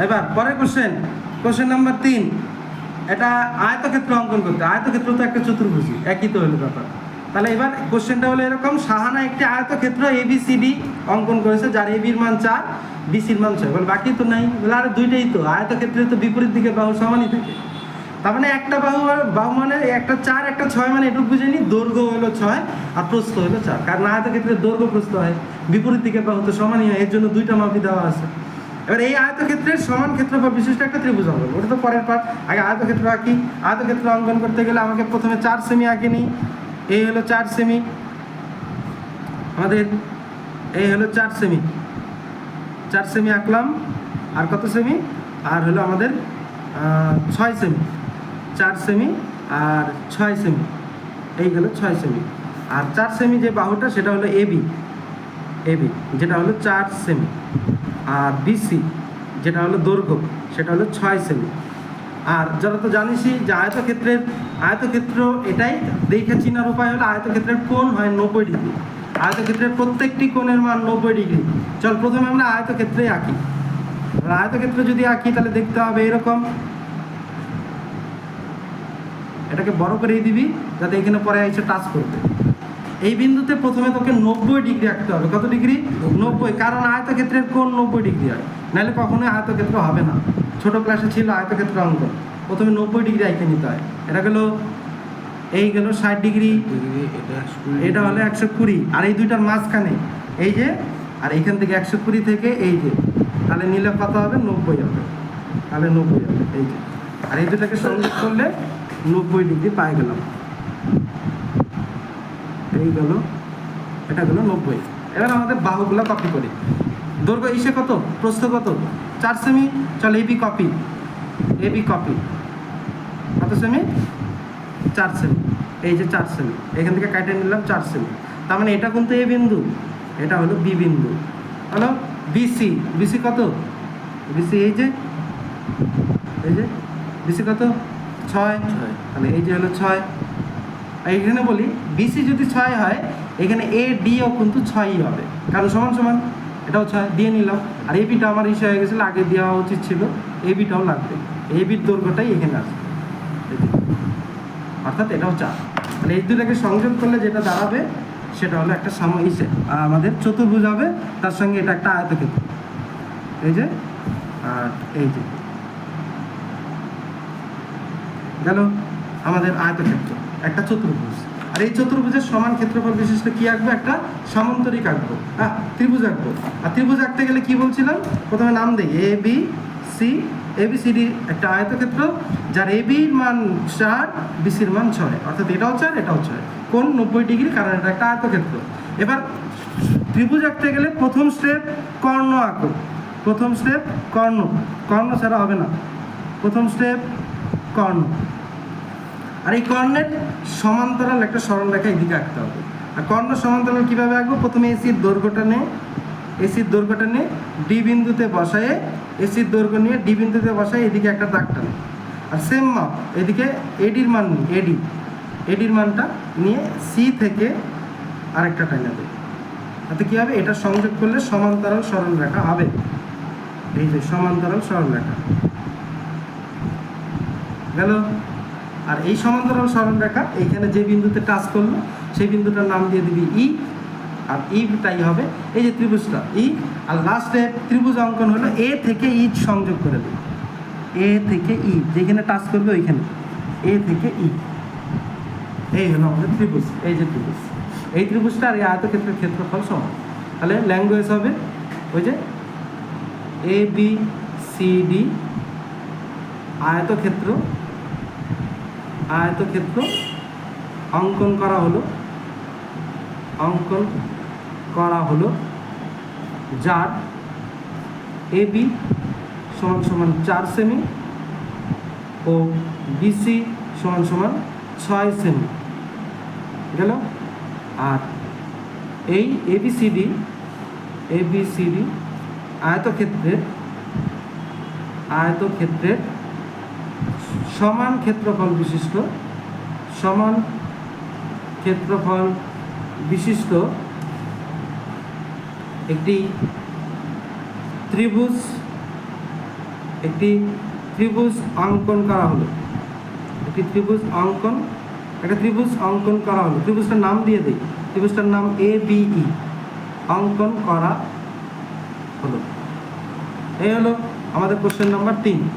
এবার পরের question number 3। এটা আয়তক্ষেত্র অঙ্কন করতে, আয়তক্ষেত্র তো একটা চতুর্ভুজই, একই তো হলো ব্যাপার। তাহলে এবার কোশ্চেনটা হলো এরকম, সাহানা একটি আয়তক্ষেত্র ABCD অঙ্কন করেছে, যার এবির মান 4, বিসির মান 6। বলে বাকি তো নাই, বলে আরে দুইটাই তো, আয়তক্ষেত্রে তো বিপরীত দিকে বাহু সমানই থাকে। তার মানে একটা বাহু মানে একটা 4 একটা 6, মানে এটুকু বুঝে নি, দৈর্ঘ্য হলো 6 আর প্রস্থ হলো 4। কারণ আয়তক্ষেত্রে দৈর্ঘ্য প্রস্থ হয়, বিপরীত দিকে বাহু তো সমানই হয়, এর জন্য দুইটা মাপই দেওয়া আছে। এবার এই আয়তক্ষেত্রের সমান ক্ষেত্রফল বিশিষ্ট একটা ত্রিভুজ অঙ্কন, ওটা তো পরের পার্ট। আগে আয়তক্ষেত্র আঁকি। আয়তক্ষেত্র অঙ্কন করতে গেলে আমাকে প্রথমে 4 সেমি আঁকি নিই। এই হলো 4 সেমি, আমাদের এই হলো 4 সেমি, 4 সেমি আঁকলাম। আর কত সেমি? আর হলো আমাদের 6 সেমি, 4 সেমি আর 6 সেমি, এই গেল 6 সেমি। আর 4 সেমি যে বাহুটা সেটা হলো এবি, যেটা হলো 4 সেমি। আর বিসি যেটা হলো দৈর্ঘ্য, সেটা হলো 6 সেমি। আর যারা তো জানিসই যে আয়তক্ষেত্র এটাই দেখে চিনার উপায় হলো আয়তক্ষেত্রের কোণ হয় 90 ডিগ্রি। আয়তক্ষেত্রের প্রত্যেকটি কোণের মান 90 ডিগ্রি। চল প্রথমে আমরা আয়তক্ষেত্রে আঁকি। আয়তক্ষেত্র যদি আঁকি তাহলে দেখতে হবে এরকম, এটাকে বড় করে দিবি যাতে এখানে পরে এসে টাচ করবে। এই বিন্দুতে প্রথমে তোকে 90 ডিগ্রি আঁকতে হবে। কত ডিগ্রি? 90, কারণ আয়তক্ষেত্রের কোণ 90 ডিগ্রি হয়, নাহলে কখনোই আয়তক্ষেত্র হবে না। ছোট ক্লাসে ছিল আয়তক্ষেত্র অঙ্কন, প্রথমে 90 ডিগ্রি আঁকে নিতে হয়। এটা গেল, এই গেল 60 ডিগ্রি, এটা হলো 120। আর এই দুইটার মাঝখানে এই যে, আর এইখান থেকে 120 থেকে এই যে, তাহলে নিলে কত হবে? 90 হবে। তাহলে 90 হবে এই যে, আর এই দুটাকে সংযোগ করলে 90 ডিগ্রি পাই গেলাম। এই গেল, এটা গেল 90। এবার আমাদের বাহুগুলো কপি করি। দৈর্ঘ্য ইসে কত, প্রস্থ কত? 4 সেমি। চল এবি কপি, কত সেমি? 4 সেমি। এই যে 4 সেমি, এখান থেকে কাটে নিলাম 4 সেমি। তার মানে এটা কিন্তু এ বিন্দু, এটা হলো বি বিন্দু। হলো বিসি কত? বিসি এই যে বিসি কত? 6। তাহলে এই যে হলো 6। এইখানে বলি বিসি যদি 6 হয়, এখানে এ ডিও কিন্তু 6ই হবে, কারণ সমান সমান, এটাও 6 দিয়ে নিলাম। আর এবিটা আমার ইসে হয়ে গেছিলো, আগে দেওয়া উচিত ছিল, এবিটাও লাগবে। এবির দৈর্ঘ্যটাই এখানে আসবে, অর্থাৎ এটাও 4। তাহলে এই দুটাকে সংযোগ করলে যেটা দাঁড়াবে সেটা হলো একটা আমাদের চতুর্ভুজ হবে, তার সঙ্গে এটা একটা আয়তক্ষেত্র, এই যে, আর এই যে গেল আমাদের আয়তক্ষেত্র, একটা চতুর্ভুজ। আর এই চতুর্ভুজের সমান ক্ষেত্রফল বিশিষ্ট কি আঁকবো? একটা সামান্তরিক আঁকবো, ত্রিভুজ আঁকবো। আর ত্রিভুজ আঁকতে গেলে কি বলছিলাম? প্রথমে নাম দেই ABCD, একটা আয়তক্ষেত্র যার এবির মান 4, বিসির মান 6, অর্থাৎ এটাও 4 এটাও 6, কোণ 90 ডিগ্রি, কারণ এটা একটা আয়তক্ষেত্র। এবার ত্রিভুজ আঁকতে গেলে প্রথম স্টেপ কর্ণ আঁকো। প্রথম স্টেপ কর্ণ ছাড়া হবে না। প্রথম স্টেপ কর্ণ। আর এই কর্ণের সমান্তরাল একটা সরলরেখা এদিকে আঁকতে হবে। আর কর্ণ সমান্তরাল কীভাবে আঁকবো? প্রথমে এসির দৈর্ঘ্যটা নিয়ে ডি বিন্দুতে বসায়ে, এসির দৈর্ঘ্য নিয়ে ডি বিন্দুতে বসায়, এদিকে একটা দাগ টানে। আর সেম মাপ এদিকে এডির মান নিই, এডির মানটা নিয়ে সি থেকে আরেকটা টানা দেয়। তাতে কী হবে? এটা সংযোগ করলে সমান্তরাল সরলরেখা হবে। এই যে সমান্তরাল সরলরেখা গেল। আর এই সমান্তরাল সরলরেখা এইখানে যে বিন্দুতে টাচ করলো সেই বিন্দুটার নাম দিয়ে দিবি ই, আর ইটাই হবে এই যে ত্রিভুজটা ই। আর লাস্টে ত্রিভুজ অঙ্কন হলো এ থেকে ই সংযোগ করে দেবে, এ থেকে ই, যেখানে টাচ করবে ওইখানে এ থেকে ই। এই হলো আমাদের ত্রিভুজ, এই যে ত্রিভুজ, এই ত্রিভুজটা আর এই আয়তক্ষেত্রের ক্ষেত্রফল সমান। তাহলে ল্যাঙ্গুয়েজ হবে ওই যে ABCD আয়তক্ষেত্র অঙ্কন করা হলো যার AB সমান 4 সেমি ও BC সমান 6 সেমি গেল। আর এই ABCD আয়তক্ষেত্রের সমান ক্ষেত্রফল বিশিষ্ট একটি ত্রিভুজ একটি ত্রিভুজ অঙ্কন করা হলো, একটি ত্রিভুজ অঙ্কন, একটা ত্রিভুজ অঙ্কন করা হলো, ত্রিভুজটার নাম দিয়ে দিই, ত্রিভুজটার নাম ABE, অঙ্কন করা হলো। এই হলো আমাদের কোশ্চেন নাম্বার 3।